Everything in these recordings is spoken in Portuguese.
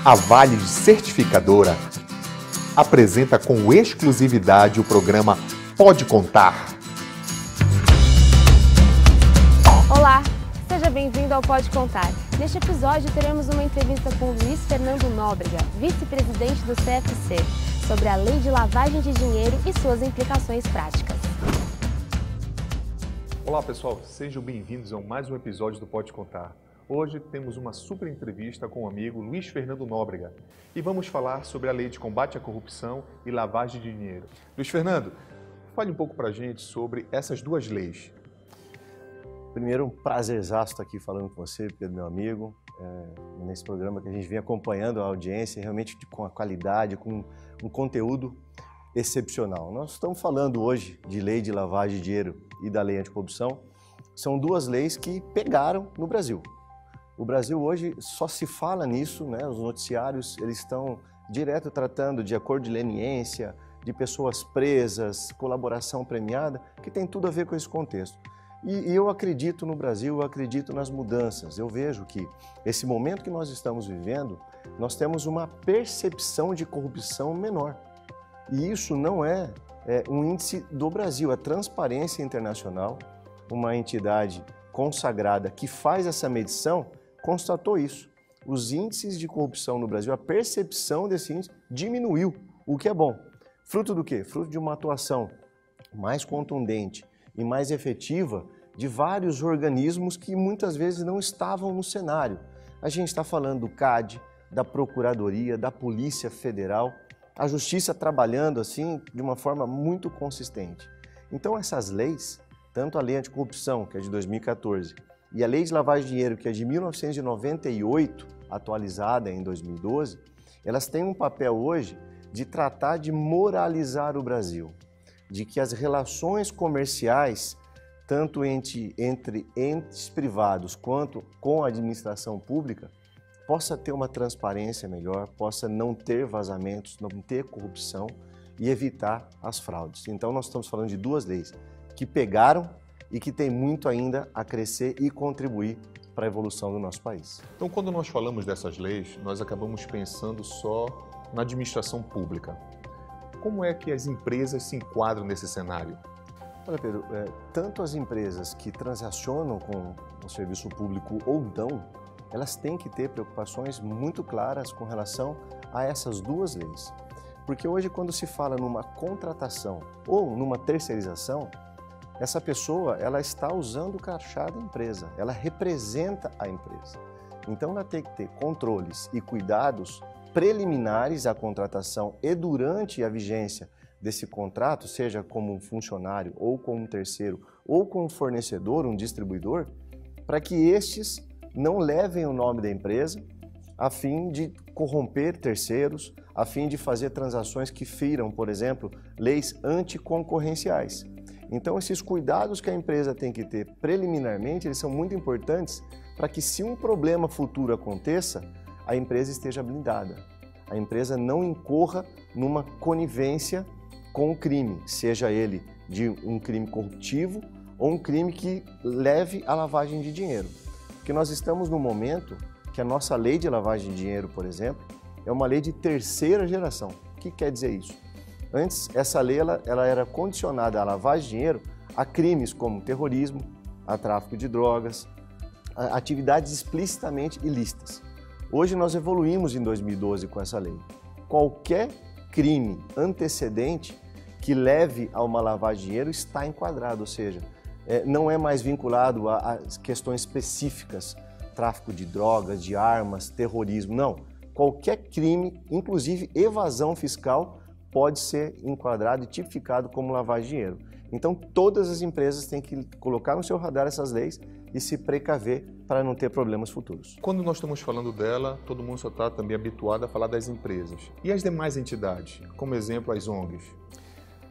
A Vale Certificadora apresenta com exclusividade o programa Pode Contar. Olá, seja bem-vindo ao Pode Contar. Neste episódio teremos uma entrevista com Luiz Fernando Nóbrega, vice-presidente do CFC, sobre a Lei de Lavagem de Dinheiro e suas implicações práticas. Olá pessoal, sejam bem-vindos a mais um episódio do Pode Contar. Hoje temos uma super entrevista com o amigo Luiz Fernando Nóbrega e vamos falar sobre a Lei de Combate à Corrupção e Lavagem de Dinheiro. Luiz Fernando, fale um pouco para a gente sobre essas duas leis. Primeiro, um prazerzaço estar aqui falando com você, Pedro, meu amigo, nesse programa que a gente vem acompanhando a audiência, realmente com a qualidade, com um conteúdo excepcional. Nós estamos falando hoje de Lei de Lavagem de Dinheiro e da Lei Anticorrupção. São duas leis que pegaram no Brasil. O Brasil hoje só se fala nisso, né? Os noticiários eles estão direto tratando de acordo de leniência, de pessoas presas, colaboração premiada, que tem tudo a ver com esse contexto. E eu acredito no Brasil, eu acredito nas mudanças. Eu vejo que esse momento que nós estamos vivendo, nós temos uma percepção de corrupção menor. E isso não é um índice do Brasil, a Transparência Internacional, uma entidade consagrada que faz essa medição, constatou isso. Os índices de corrupção no Brasil, a percepção desse índice diminuiu, o que é bom. Fruto do quê? Fruto de uma atuação mais contundente e mais efetiva de vários organismos que muitas vezes não estavam no cenário. A gente está falando do CAD, da Procuradoria, da Polícia Federal, a Justiça trabalhando assim de uma forma muito consistente. Então essas leis, tanto a Lei Anticorrupção, que é de 2014, e a Lei de Lavagem de Dinheiro, que é de 1998, atualizada em 2012, elas têm um papel hoje de tratar de moralizar o Brasil, de que as relações comerciais, tanto entre entes privados quanto com a administração pública, possa ter uma transparência melhor, possa não ter vazamentos, não ter corrupção e evitar as fraudes. Então nós estamos falando de duas leis que pegaram e que tem muito ainda a crescer e contribuir para a evolução do nosso país. Então, quando nós falamos dessas leis, nós acabamos pensando só na administração pública. Como é que as empresas se enquadram nesse cenário? Olha, Pedro, tanto as empresas que transacionam com o serviço público ou não, elas têm que ter preocupações muito claras com relação a essas duas leis. Porque hoje, quando se fala numa contratação ou numa terceirização, essa pessoa ela está usando o crachá da empresa, ela representa a empresa. Então ela tem que ter controles e cuidados preliminares à contratação e durante a vigência desse contrato, seja como um funcionário ou como um terceiro ou como um fornecedor, um distribuidor, para que estes não levem o nome da empresa a fim de corromper terceiros, a fim de fazer transações que firam, por exemplo, leis anticoncorrenciais. Então, esses cuidados que a empresa tem que ter preliminarmente, eles são muito importantes para que, se um problema futuro aconteça, a empresa esteja blindada. A empresa não incorra numa conivência com o crime, seja ele de um crime corruptivo ou um crime que leve à lavagem de dinheiro. Porque nós estamos num momento que a nossa lei de lavagem de dinheiro, por exemplo, é uma lei de terceira geração. O que quer dizer isso? Antes, essa lei ela era condicionada à lavagem de dinheiro a crimes como terrorismo, a tráfico de drogas, a atividades explicitamente ilícitas. Hoje nós evoluímos em 2012 com essa lei. Qualquer crime antecedente que leve a uma lavagem de dinheiro está enquadrado, ou seja, não é mais vinculado a questões específicas, tráfico de drogas, de armas, terrorismo, não. Qualquer crime, inclusive evasão fiscal, pode ser enquadrado e tipificado como lavagem de dinheiro. Então, todas as empresas têm que colocar no seu radar essas leis e se precaver para não ter problemas futuros. Quando nós estamos falando dela, todo mundo só está também habituado a falar das empresas. E as demais entidades, como exemplo as ONGs?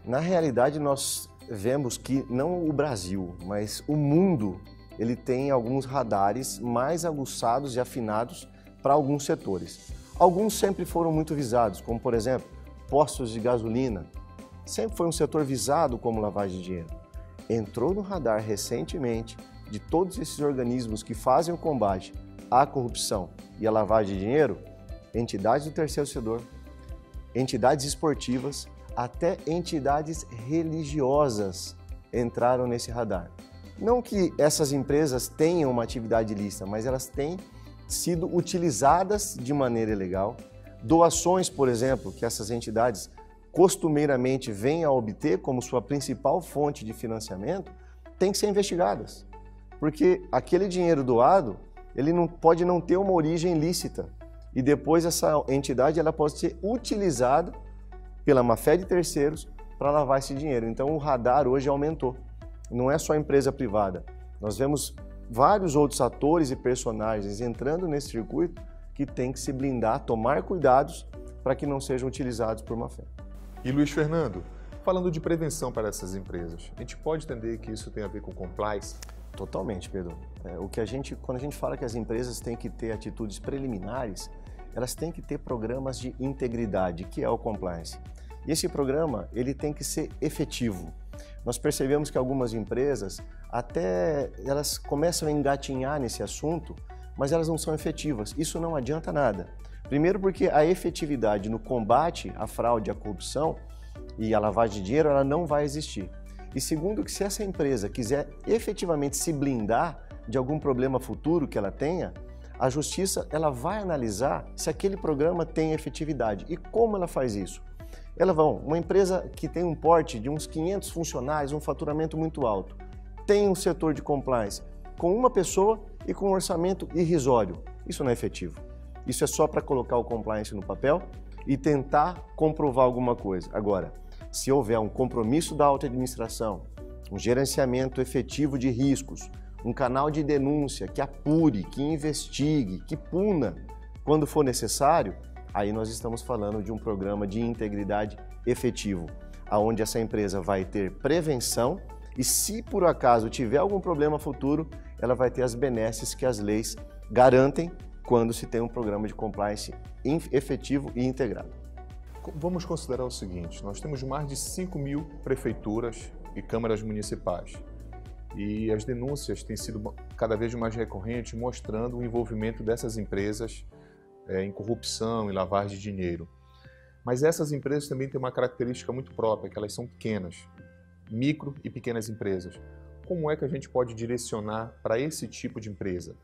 Na realidade, nós vemos que não o Brasil, mas o mundo, ele tem alguns radares mais aguçados e afinados para alguns setores. Alguns sempre foram muito visados, como por exemplo, postos de gasolina, sempre foi um setor visado como lavagem de dinheiro. Entrou no radar recentemente de todos esses organismos que fazem o combate à corrupção e à lavagem de dinheiro, entidades do terceiro setor, entidades esportivas, até entidades religiosas entraram nesse radar. Não que essas empresas tenham uma atividade ilícita, mas elas têm sido utilizadas de maneira ilegal. Doações, por exemplo, que essas entidades costumeiramente vêm a obter como sua principal fonte de financiamento, têm que ser investigadas. Porque aquele dinheiro doado, ele pode não ter uma origem lícita. E depois essa entidade ela pode ser utilizada pela má-fé de terceiros para lavar esse dinheiro. Então o radar hoje aumentou. Não é só empresa privada. Nós vemos vários outros atores e personagens entrando nesse circuito que tem que se blindar, tomar cuidados para que não sejam utilizados por má-fé. E Luiz Fernando, falando de prevenção para essas empresas, a gente pode entender que isso tem a ver com compliance? Totalmente, Pedro. Quando a gente fala que as empresas têm que ter atitudes preliminares, elas têm que ter programas de integridade, que é o compliance. E esse programa, ele tem que ser efetivo. Nós percebemos que algumas empresas, elas começam a engatinhar nesse assunto, mas elas não são efetivas. Isso não adianta nada. Primeiro porque a efetividade no combate à fraude, à corrupção e à lavagem de dinheiro, ela não vai existir. E segundo, que se essa empresa quiser efetivamente se blindar de algum problema futuro que ela tenha, a justiça ela vai analisar se aquele programa tem efetividade. E como ela faz isso? Uma empresa que tem um porte de uns 500 funcionários, um faturamento muito alto, tem um setor de compliance com uma pessoa e com um orçamento irrisório. Isso não é efetivo. Isso é só para colocar o compliance no papel e tentar comprovar alguma coisa. Agora, se houver um compromisso da alta administração, um gerenciamento efetivo de riscos, um canal de denúncia que apure, que investigue, que puna quando for necessário, aí nós estamos falando de um programa de integridade efetivo, onde essa empresa vai ter prevenção e, se por acaso tiver algum problema futuro, ela vai ter as benesses que as leis garantem quando se tem um programa de compliance efetivo e integrado. Vamos considerar o seguinte, nós temos mais de 5.000 prefeituras e câmaras municipais e as denúncias têm sido cada vez mais recorrentes, mostrando o envolvimento dessas empresas em corrupção e lavagem de dinheiro. Mas essas empresas também têm uma característica muito própria, que elas são pequenas, micro e pequenas empresas. Como é que a gente pode direcionar para esse tipo de empresa?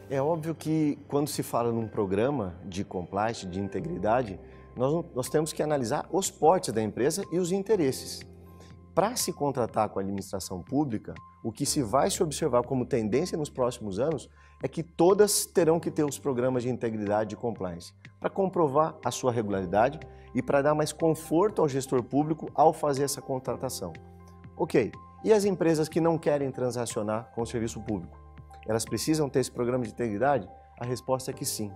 É óbvio que quando se fala num programa de compliance, de integridade, nós temos que analisar os portes da empresa e os interesses. Para se contratar com a administração pública, o que se vai se observar como tendência nos próximos anos é que todas terão que ter os programas de integridade e compliance para comprovar a sua regularidade e para dar mais conforto ao gestor público ao fazer essa contratação. Ok, e as empresas que não querem transacionar com o serviço público? Elas precisam ter esse programa de integridade? A resposta é que sim.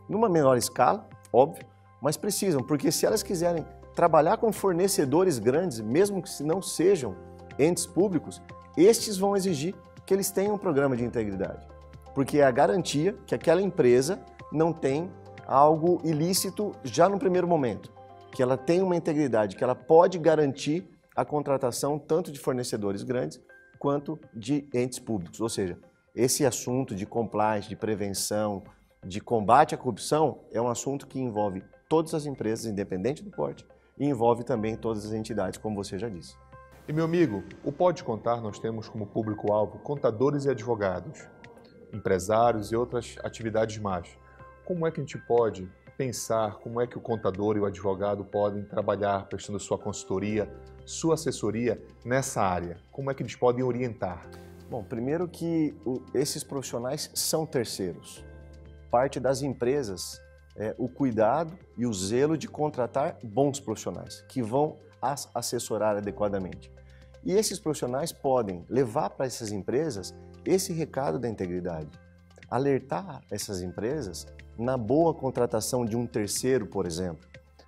Numa menor escala, óbvio, mas precisam, porque se elas quiserem trabalhar com fornecedores grandes, mesmo que não sejam entes públicos, estes vão exigir que eles tenham um programa de integridade, porque é a garantia que aquela empresa não tem algo ilícito já no primeiro momento, que ela tem uma integridade, que ela pode garantir a contratação tanto de fornecedores grandes quanto de entes públicos. Ou seja, esse assunto de compliance, de prevenção, de combate à corrupção é um assunto que envolve todas as empresas, independente do porte, e envolve também todas as entidades, como você já disse. E meu amigo, o Pode Contar nós temos como público-alvo contadores e advogados, empresários e outras atividades mais. Como é que a gente pode pensar, como é que o contador e o advogado podem trabalhar prestando sua consultoria, sua assessoria nessa área? Como é que eles podem orientar? Bom, primeiro que esses profissionais são terceiros. Parte das empresas é o cuidado e o zelo de contratar bons profissionais, que vão as assessorar adequadamente. E esses profissionais podem levar para essas empresas esse recado da integridade, alertar essas empresas na boa contratação de um terceiro, por exemplo.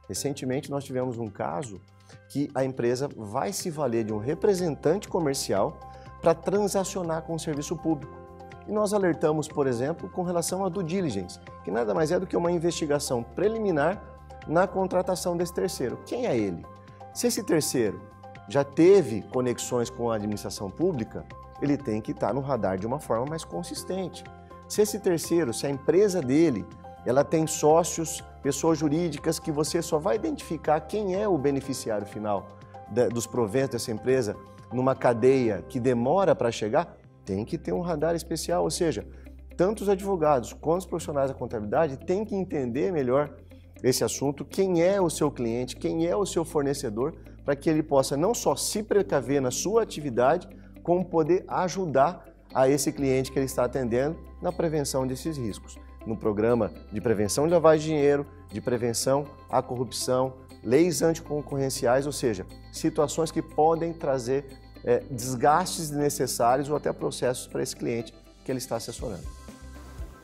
Recentemente nós tivemos um caso que a empresa vai se valer de um representante comercial para transacionar com o serviço público. E nós alertamos, por exemplo, com relação à due diligence, que nada mais é do que uma investigação preliminar na contratação desse terceiro. Quem é ele? Se esse terceiro já teve conexões com a administração pública, ele tem que estar no radar de uma forma mais consistente. Se esse terceiro, se a empresa dele, ela tem sócios pessoas jurídicas que você só vai identificar quem é o beneficiário final dos proventos dessa empresa numa cadeia que demora para chegar, tem que ter um radar especial, ou seja, tanto os advogados quanto os profissionais da contabilidade têm que entender melhor esse assunto, quem é o seu cliente, quem é o seu fornecedor, para que ele possa não só se precaver na sua atividade, como poder ajudar a esse cliente que ele está atendendo na prevenção desses riscos. No programa de prevenção de lavagem de dinheiro, de prevenção à corrupção, leis anticoncorrenciais, ou seja, situações que podem trazer desgastes desnecessários ou até processos para esse cliente que ele está assessorando.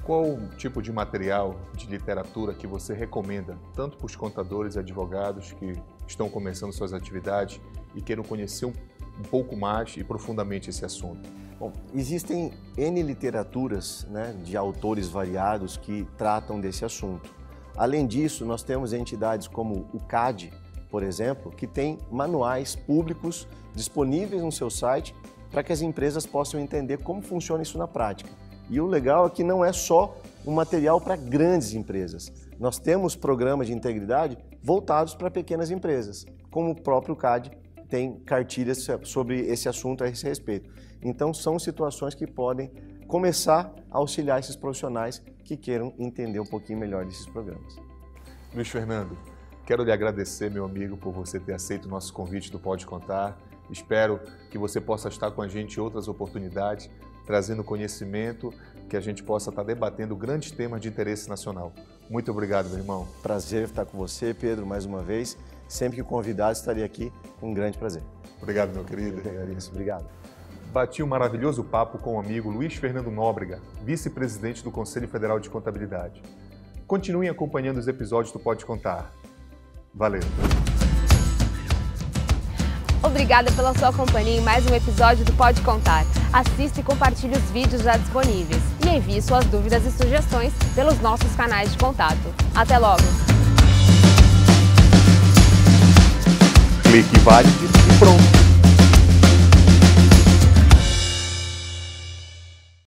Qual o tipo de material, de literatura que você recomenda, tanto para os contadores e advogados que estão começando suas atividades e queiram conhecer um pouco mais e profundamente esse assunto? Bom, existem N literaturas, de autores variados que tratam desse assunto. Além disso, nós temos entidades como o CAD, por exemplo, que tem manuais públicos disponíveis no seu site para que as empresas possam entender como funciona isso na prática. E o legal é que não é só um material para grandes empresas. Nós temos programas de integridade voltados para pequenas empresas, como o próprio CAD tem cartilhas sobre esse assunto a esse respeito. Então, são situações que podem começar a auxiliar esses profissionais que queiram entender um pouquinho melhor desses programas. Luiz Fernando, quero lhe agradecer, meu amigo, por você ter aceito o nosso convite do Pode Contar. Espero que você possa estar com a gente em outras oportunidades, trazendo conhecimento, que a gente possa estar debatendo grandes temas de interesse nacional. Muito obrigado, meu irmão. Prazer estar com você, Pedro, mais uma vez. Sempre que convidado, estarei aqui com um grande prazer. Obrigado, meu querido. Eu que agradeço. Obrigado. Bati um maravilhoso papo com o amigo Luiz Fernando Nóbrega, vice-presidente do Conselho Federal de Contabilidade. Continuem acompanhando os episódios do Pode Contar. Valeu! Obrigada pela sua companhia em mais um episódio do Pode Contar. Assista e compartilhe os vídeos já disponíveis e envie suas dúvidas e sugestões pelos nossos canais de contato. Até logo! Clique, valide e pronto!